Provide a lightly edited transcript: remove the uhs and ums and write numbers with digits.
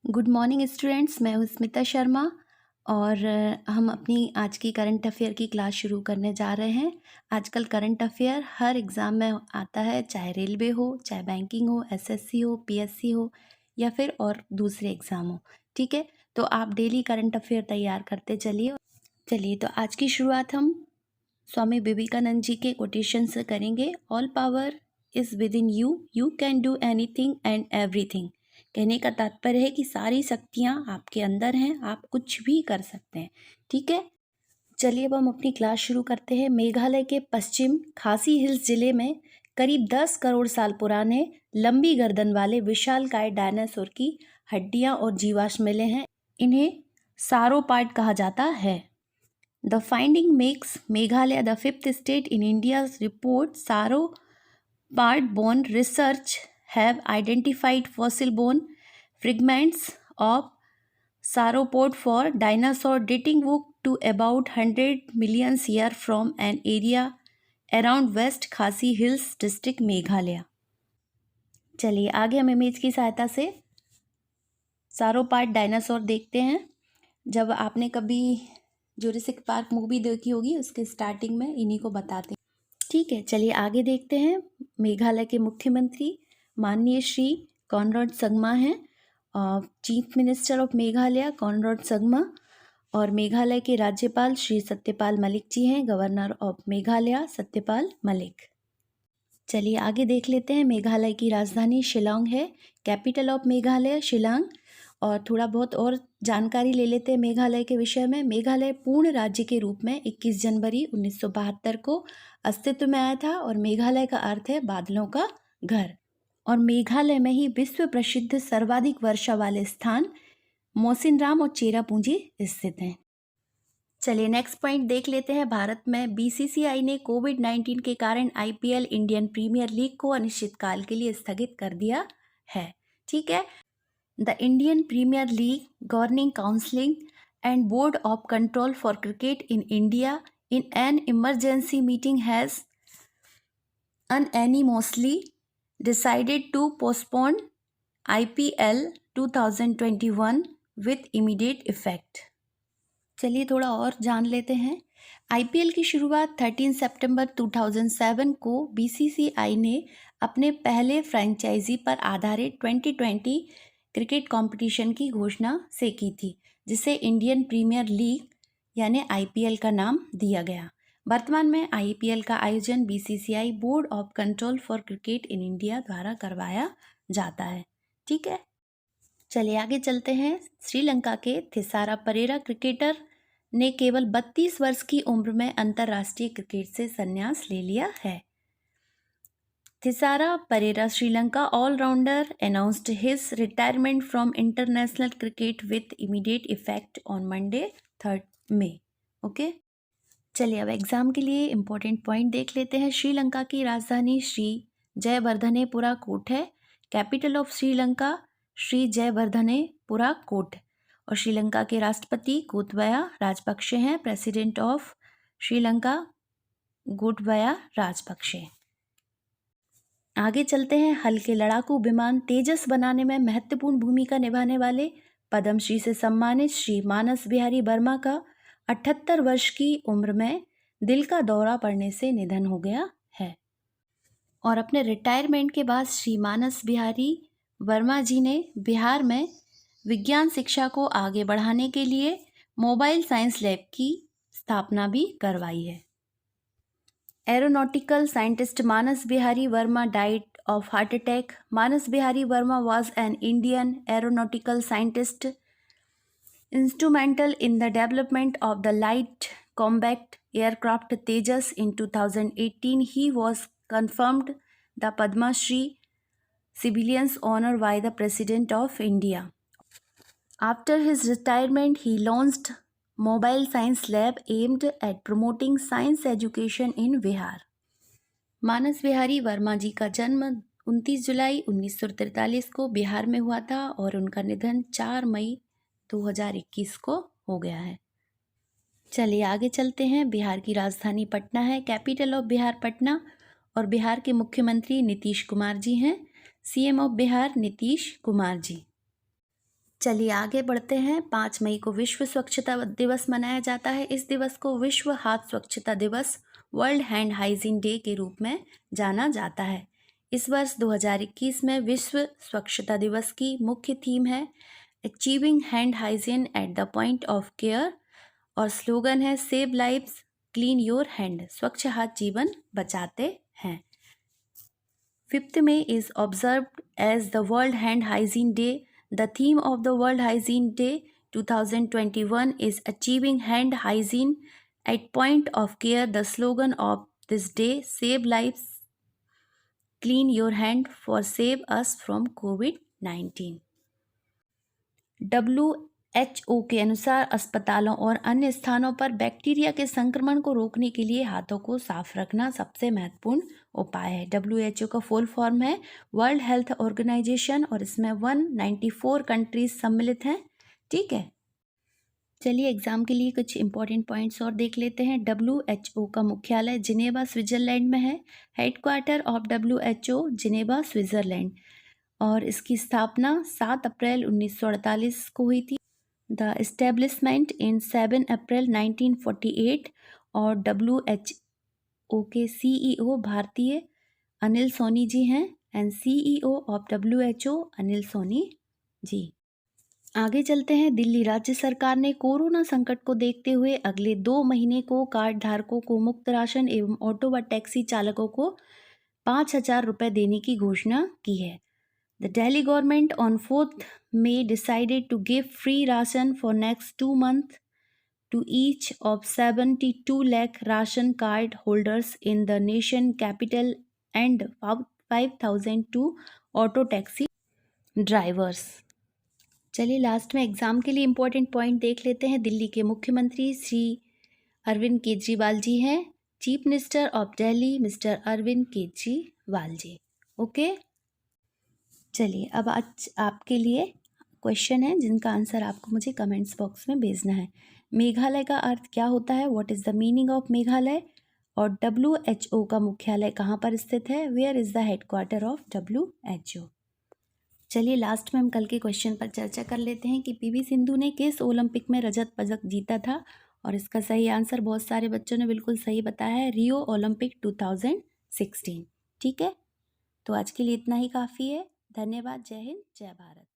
Good morning students. मैं हूँ स्मिता शर्मा और हम अपनी आज की करंट अफेयर की क्लास शुरू करने जा रहे हैं। आजकल करंट अफेयर हर एग्ज़ाम में आता है, चाहे रेलवे हो, चाहे बैंकिंग हो, एसएससी हो, पीएससी हो या फिर और दूसरे एग्ज़ाम हो। ठीक है, तो आप डेली करंट अफेयर तैयार करते चलिए। तो आज की शुरुआत हम स्वामी विवेकानंद जी के कोटेशन से करेंगे। All power is with in you, you can do anything and everything. कहने का तात्पर्य है कि सारी शक्तियाँ आपके अंदर हैं, आप कुछ भी कर सकते हैं। ठीक है, चलिए अब हम अपनी क्लास शुरू करते हैं। मेघालय के पश्चिम खासी हिल्स जिले में करीब 10 करोड़ साल पुराने लंबी गर्दन वाले विशालकाय डायनासोर की हड्डियां और जीवाश्म मिले हैं। इन्हें सारोपाड कहा जाता है। The finding makes Meghalaya the fifth state in India's report. Sauropod bone research have identified fossil bone fragments of sauropod for dinosaur dating to about 100 million years from an area around West Khasi Hills district Meghalaya. चलिए आगे हम image की सहायता से sauropod dinosaur देखते हैं। जब आपने कभी जुरासिक पार्क मूवी देखी होगी, उसके स्टार्टिंग में इन्हीं को बताते हैं। ठीक है, चलिए आगे देखते हैं। मेघालय के मुख्यमंत्री माननीय श्री कॉनराड संगमा हैं, chief minister of Meghalaya Conrad Sangma, और मेघालय के राज्यपाल श्री सत्यपाल मलिक जी हैं, गवर्नर ऑफ मेघालय सत्यपाल मलिक। चलिए आगे देख लेते हैं। मेघालय की राजधानी शिलांग है, कैपिटल ऑफ मेघालय शिलांग। और थोड़ा बहुत और जानकारी ले लेते हैं मेघालय के विषय में। मेघालय पूर्ण राज्य के रूप में 21 जनवरी 1972 को अस्तित्व में आया था और मेघालय का अर्थ है बादलों का घर। और मेघालय में ही विश्व प्रसिद्ध सर्वाधिक वर्षा वाले स्थान मौसिनराम और चेरापूंजी स्थित हैं। चलिए नेक्स्ट पॉइंट देख लेते हैं। भारत में बीसीसीआई ने कोविड-19 के कारण आईपीएल इंडियन प्रीमियर लीग को अनिश्चितकाल के लिए स्थगित कर दिया है। ठीक है, The Indian Premier League Governing Council and Board of Control for Cricket in India in an emergency meeting has unanimously decided to postpone IPL 2021 with immediate effect. चलिए थोड़ा और जान लेते हैं। आईपीएल की शुरुआत 13 सितंबर 2007 को बीसीसीआई ने अपने पहले फ्रेंचाइजी पर आधारित 2020 क्रिकेट कंपटीशन की घोषणा से की थी, जिसे इंडियन प्रीमियर लीग यानी आईपीएल का नाम दिया गया। वर्तमान में आईपीएल का आयोजन BCCI board of control for cricket in India द्वारा करवाया जाता है। ठीक है, चलिए आगे चलते हैं। श्रीलंका के थिसारा परेरा क्रिकेटर ने केवल 32 वर्ष की उम्र में अंतर्राष्ट्रीय क्रिकेट से संन्यास ले लिया है। Thisara Perera Sri Lanka allrounder announced his retirement from international cricket with immediate effect on Monday 3rd May. Okay, चलिए अब एग्जाम के लिए इम्पोर्टेंट पॉइंट देख लेते हैं। श्रीलंका की राजधानी श्री जयवर्धनेपुरा कोट है। Capital of Sri Lanka Sri Jayawardenepura Kotte. और श्रीलंका के राष्ट्रपति गोतबाया राजपक्षे हैं। President of Sri Lanka Gotabaya Rajapaksa. आगे चलते हैं। हल्के लड़ाकू विमान तेजस बनाने में महत्वपूर्ण भूमिका निभाने वाले पद्मश्री से सम्मानित श्री मानस बिहारी वर्मा का 78 वर्ष की उम्र में दिल का दौरा पड़ने से निधन हो गया है। और अपने रिटायरमेंट के बाद श्री मानस बिहारी वर्मा जी ने बिहार में विज्ञान शिक्षा को आगे बढ़ाने के लिए मोबाइल साइंस लैब की स्थापना भी करवाई है। Aeronautical scientist Manas Bihari Verma died of heart attack. Manas Bihari Verma was an Indian aeronautical scientist instrumental in the development of the light combat aircraft Tejas. In 2018, he was confirmed the Padma Shri Civilian's honor by the President of India. After his retirement, he launched mobile science lab aimed at promoting science education in Bihar. Manas Bihari Verma ji का जन्म 29 जुलाई 1943 को बिहार में हुआ था और उनका निधन 4 मई 2021 को हो गया है। चलिए आगे चलते हैं। बिहार की राजधानी पटना है। Capital of Bihar Patna. और बिहार के मुख्यमंत्री नीतीश कुमार जी हैं। CM of Bihar Nitish Kumar ji. चलिए आगे बढ़ते हैं। 5 मई को विश्व स्वच्छता दिवस मनाया जाता है। इस दिवस को विश्व हाथ स्वच्छता दिवस, वर्ल्ड हैंड हाइजीन डे के रूप में जाना जाता है। इस वर्ष 2021 में विश्व स्वच्छता दिवस की मुख्य थीम है achieving hand hygiene at the point of care और स्लोगन है save lives clean your hand, स्वच्छ हाथ जीवन बचाते हैं। 5th May is observed as the World Hand Hygiene Day. The theme of the World Hygiene Day 2021 is Achieving Hand Hygiene at Point of Care. The slogan of this day, Save Lives, Clean Your Hand for Save Us from COVID-19. WHO के अनुसार अस्पतालों और अन्य स्थानों पर bacteria के संक्रमण को रोकने के लिए हाथों को साफ रखना सबसे महत्वपूर्ण उपाय है। WHO का फुल फॉर्म है वर्ल्ड हेल्थ ऑर्गेनाइजेशन और इसमें 194 कंट्रीज सम्मिलित हैं। ठीक है, चलिए एग्जाम के लिए कुछ इंपॉर्टेंट पॉइंट्स और देख लेते हैं। WHO का मुख्यालय जिनेवा स्विट्जरलैंड में है। Headquarter of WHO Geneva Switzerland और इसकी स्थापना 7 अप्रैल 1948 को हुई थी। द एस्टेब्लिशमेंट इन 7 अप्रैल 1948 और WHO के CEO भारतीय अनिल सोनी जी हैं and CEO of WHO Anil Soni ji. आगे चलते हैं। दिल्ली राज्य सरकार ने कोरोना संकट को देखते हुए अगले 2 महीने को कार्ड धारकों को मुफ्त राशन एवं ऑटो व टैक्सी चालकों को 5,000 रुपये देने की घोषणा की है। The Delhi government on 4th May decided to give free ration for next 2 months to each of 72 lakh ration card holders in the nation capital and 5,000 to auto taxi drivers. चलिए last में exam के लिए important point देख लेते हैं। दिल्ली के मुख्यमंत्री श्री अरविंद केजरीवाल जी हैं। Chief minister of Delhi mister Arvind Kejriwal ji. Okay, चलिए अब आज आपके लिए क्वेश्चन है जिनका आंसर आपको मुझे कमेंट्स बॉक्स में भेजना है। मेघालय का अर्थ क्या होता है? What is the meaning of Meghalaya? और WHO का मुख्यालय कहाँ पर स्थित है? Where is the headquarter of WHO? चलिए लास्ट में हम कल के क्वेश्चन पर चर्चा कर लेते हैं कि PV सिंधु ने किस ओलंपिक में रजत पदक जीता था? और इसका सही आंसर बहुत सारे बच्चों ने बिल्कुल सही बताया है, रियो ओलंपिक 2016। ठीक है, तो आज के लिए इतना ही काफ़ी है। धन्यवाद। जय हिंद, जय भारत।